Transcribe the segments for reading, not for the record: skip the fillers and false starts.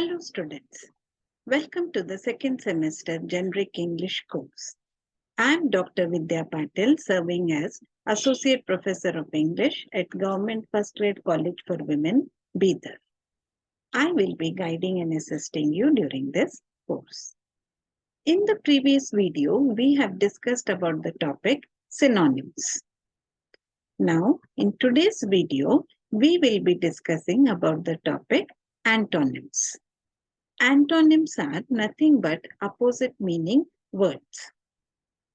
Hello students, welcome to the second semester Generic English course. I am Dr. Vidya Patil, serving as Associate Professor of English at Government First Grade College for Women, Bidar. I will be guiding and assisting you during this course. In the previous video, we have discussed about the topic synonyms. Now, in today's video, we will be discussing about the topic antonyms. Antonyms are nothing but opposite meaning words.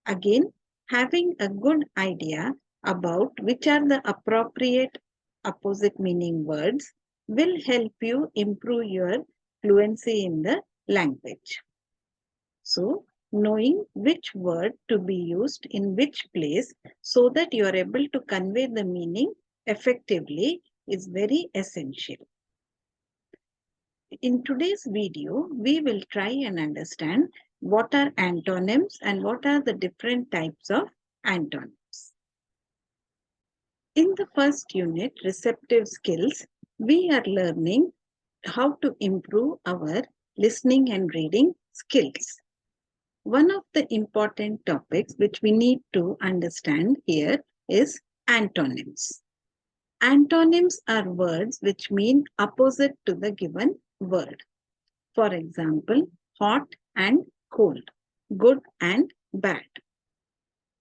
Again, having a good idea about which are the appropriate opposite meaning words will help you improve your fluency in the language. So, knowing which word to be used in which place so that you are able to convey the meaning effectively is very essential. In today's video, we will try and understand what are antonyms and what are the different types of antonyms. In the first unit, receptive skills, we are learning how to improve our listening and reading skills. One of the important topics which we need to understand here is antonyms. Antonyms are words which mean opposite to the given word. For example, hot and cold, good and bad.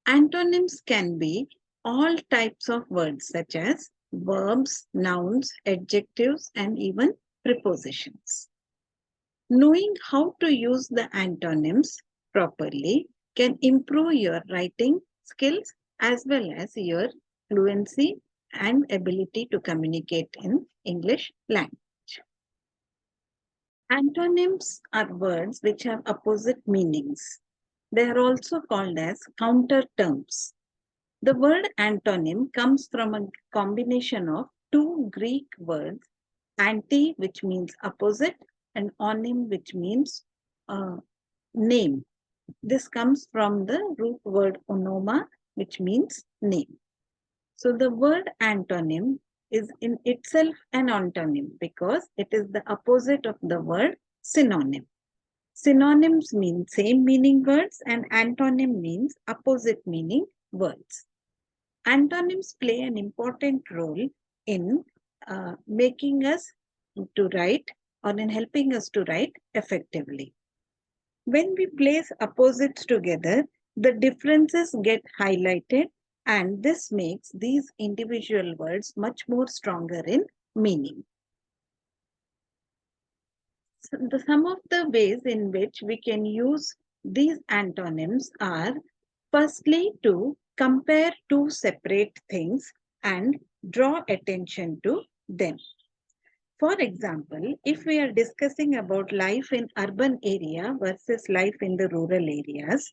Antonyms can be all types of words such as verbs, nouns, adjectives, and even prepositions. Knowing how to use the antonyms properly can improve your writing skills as well as your fluency and ability to communicate in English language. Antonyms are words which have opposite meanings. They are also called as counter terms. The word antonym comes from a combination of two Greek words, anti, which means opposite, and onym, which means name. This comes from the root word onoma, which means name. So the word antonym is in itself an antonym because it is the opposite of the word synonym. Synonyms mean same meaning words and antonym means opposite meaning words. Antonyms play an important role in making us to write or in helping us to write effectively. When we place opposites together, the differences get highlighted and this makes these individual words much more stronger in meaning. So some of the ways in which we can use these antonyms are firstly to compare two separate things and draw attention to them. For example, if we are discussing about life in urban area versus life in the rural areas,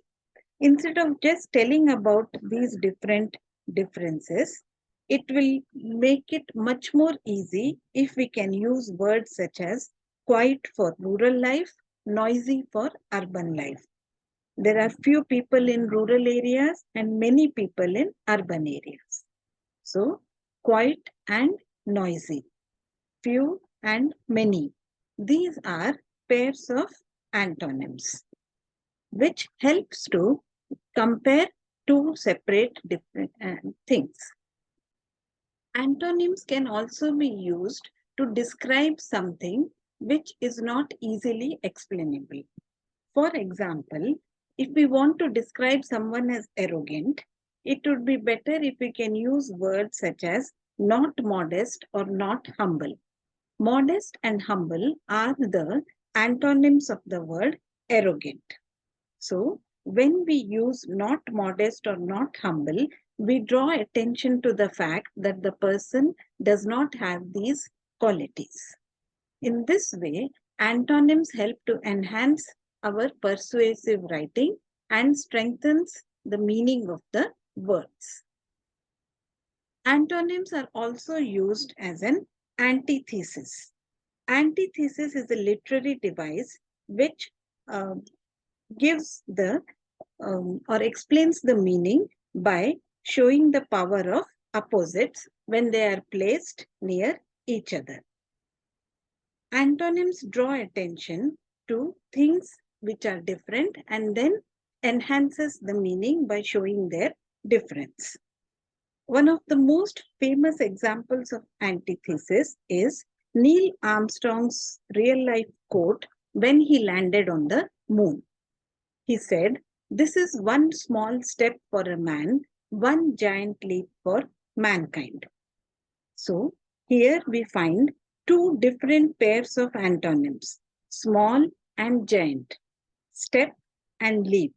instead of just telling about these different differences, it will make it much more easy if we can use words such as quiet for rural life, noisy for urban life. There are few people in rural areas and many people in urban areas. So, quiet and noisy, few and many. These are pairs of antonyms, which helps to compare two separate different things. Antonyms can also be used to describe something which is not easily explainable. For example, if we want to describe someone as arrogant, it would be better if we can use words such as not modest or not humble. Modest and humble are the antonyms of the word arrogant. So, when we use not modest or not humble, we draw attention to the fact that the person does not have these qualities. In this way, antonyms help to enhance our persuasive writing and strengthens the meaning of the words. Antonyms are also used as an antithesis. Antithesis is a literary device which gives the or explains the meaning by showing the power of opposites when they are placed near each other. Antonyms draw attention to things which are different and then enhances the meaning by showing their difference. One of the most famous examples of antithesis is Neil Armstrong's real life quote when he landed on the moon. He said, "This is one small step for a man, one giant leap for mankind." So, here we find two different pairs of antonyms, small and giant, step and leap.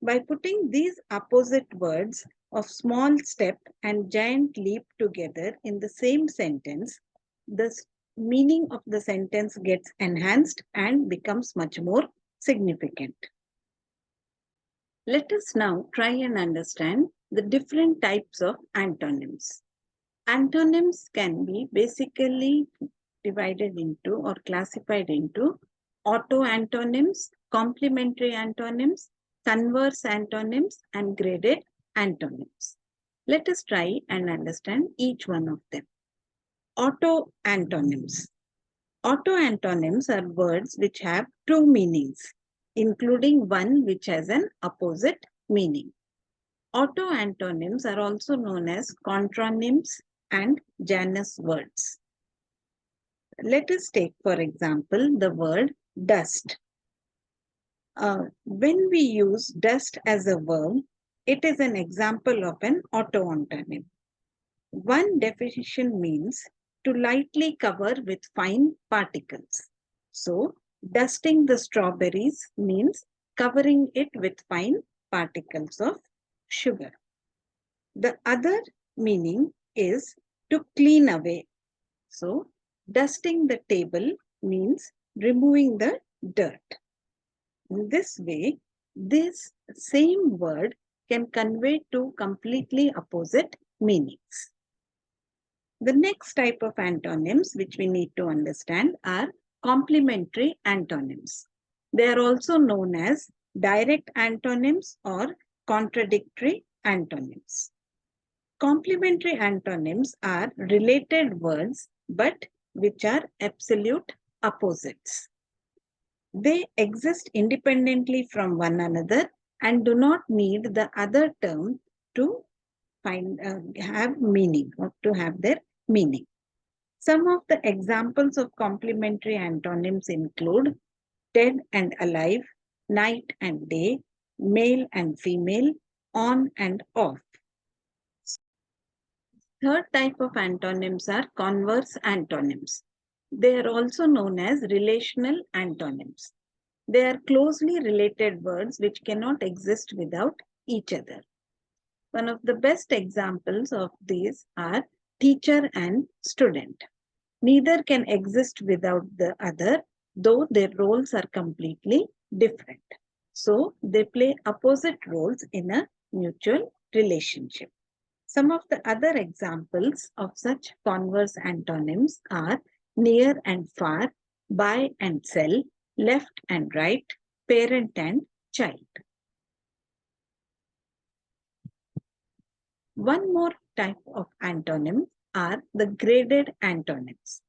By putting these opposite words of small step and giant leap together in the same sentence, the meaning of the sentence gets enhanced and becomes much more significant. Let us now try and understand the different types of antonyms. Antonyms can be basically divided into or classified into auto-antonyms, complementary antonyms, converse antonyms, and graded antonyms. Let us try and understand each one of them. Auto-antonyms. Auto-antonyms are words which have two meanings, including one which has an opposite meaning. Auto-antonyms are also known as contronyms and Janus words. Let us take, for example, the word dust. When we use dust as a verb, it is an example of an auto-antonym. One definition means to lightly cover with fine particles. So, dusting the strawberries means covering it with fine particles of sugar. The other meaning is to clean away. So, dusting the table means removing the dirt. In this way, this same word can convey two completely opposite meanings. The next type of antonyms which we need to understand are complementary antonyms. They are also known as direct antonyms or contradictory antonyms. Complementary antonyms are related words but which are absolute opposites. They exist independently from one another and do not need the other term to have meaning or to have their meaning. Some of the examples of complementary antonyms include dead and alive, night and day, male and female, on and off. Third type of antonyms are converse antonyms. They are also known as relational antonyms. They are closely related words which cannot exist without each other. One of the best examples of these are teacher and student. Neither can exist without the other, though their roles are completely different. So, they play opposite roles in a mutual relationship. Some of the other examples of such converse antonyms are near and far, buy and sell, left and right, parent and child. One more type of antonym are the graded antonyms.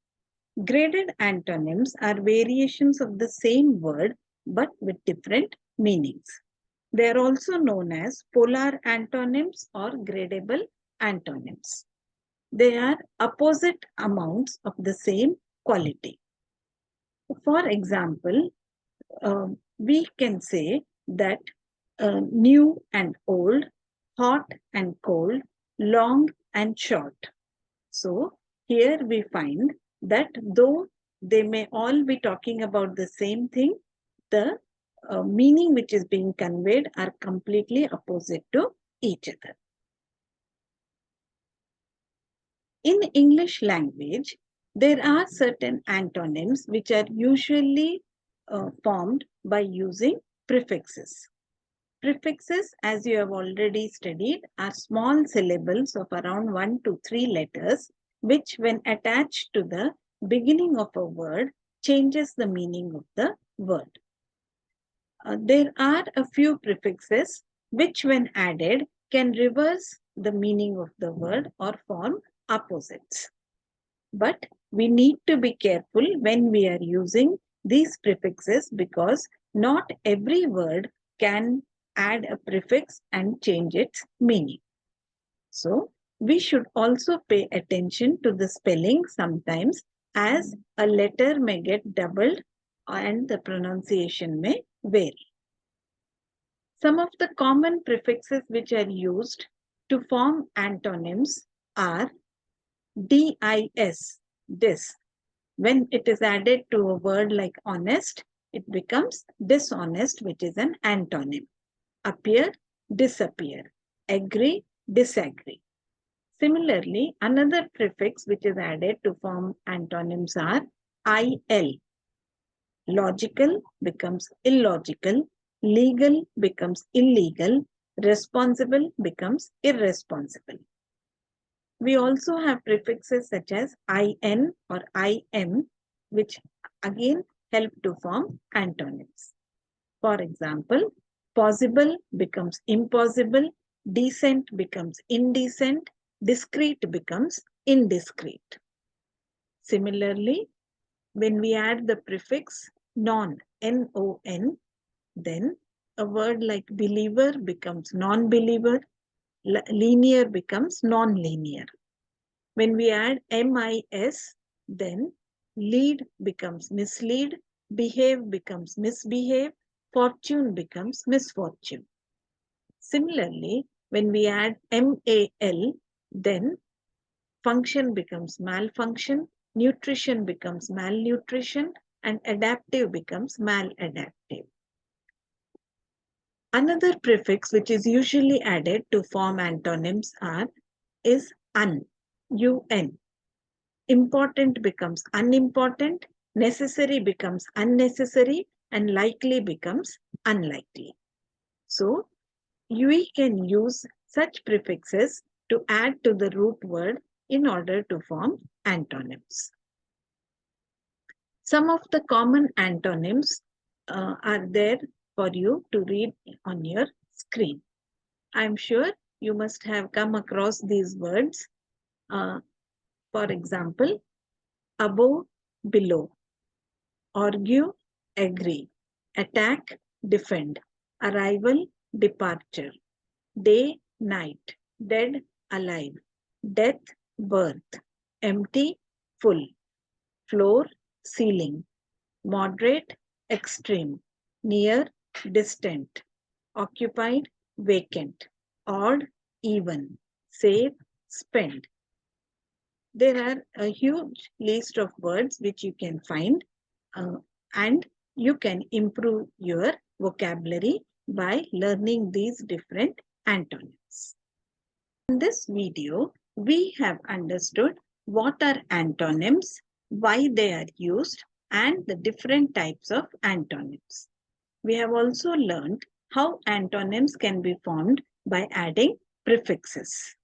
Graded antonyms are variations of the same word but with different meanings. They are also known as polar antonyms or gradable antonyms. They are opposite amounts of the same quality. For example, we can say that new and old, hot and cold, long and short. So here we find that though they may all be talking about the same thing, the meaning which is being conveyed are completely opposite to each other. In English language, there are certain antonyms which are usually formed by using prefixes. Prefixes, as you have already studied, are small syllables of around 1 to 3 letters, which when attached to the beginning of a word, changes the meaning of the word. There are a few prefixes which when added can reverse the meaning of the word or form opposites. But We need to be careful when we are using these prefixes because not every word can add a prefix and change its meaning. So, we should also pay attention to the spelling sometimes, as a letter may get doubled and the pronunciation may vary. Some of the common prefixes which are used to form antonyms are dis, dis. When it is added to a word like honest, it becomes dishonest, which is an antonym. Appear, disappear. Agree, disagree. Similarly, another prefix which is added to form antonyms are il. Logical becomes illogical. Legal becomes illegal. Responsible becomes irresponsible. We also have prefixes such as in or im, which again help to form antonyms. For example, possible becomes impossible, decent becomes indecent, discreet becomes indiscreet. Similarly, when we add the prefix non, non, then a word like believer becomes non-believer, linear becomes non-linear. When we add mis, then lead becomes mislead, behave becomes misbehave, fortune becomes misfortune. Similarly, when we add mal, then function becomes malfunction, nutrition becomes malnutrition, and adaptive becomes maladaptive. Another prefix which is usually added to form antonyms is un. Important becomes unimportant, necessary becomes unnecessary, and likely becomes unlikely. So, we can use such prefixes to add to the root word in order to form antonyms. Some of the common antonyms are there for you to read on your screen. I'm sure you must have come across these words. For example, above, below, argue, agree, attack, defend, arrival, departure, day, night, dead, alive, death, birth, empty, full, floor, ceiling, moderate, extreme, near, distant, occupied, vacant, odd, even, save, spend. There are a huge list of words which you can find and you can improve your vocabulary by learning these different antonyms. In this video, we have understood what are antonyms, why they are used, and the different types of antonyms. We have also learned how antonyms can be formed by adding prefixes.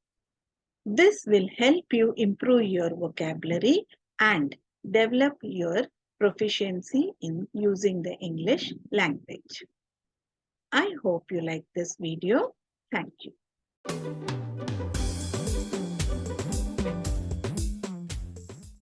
This will help you improve your vocabulary and develop your proficiency in using the English language. I hope you like this video. Thank you.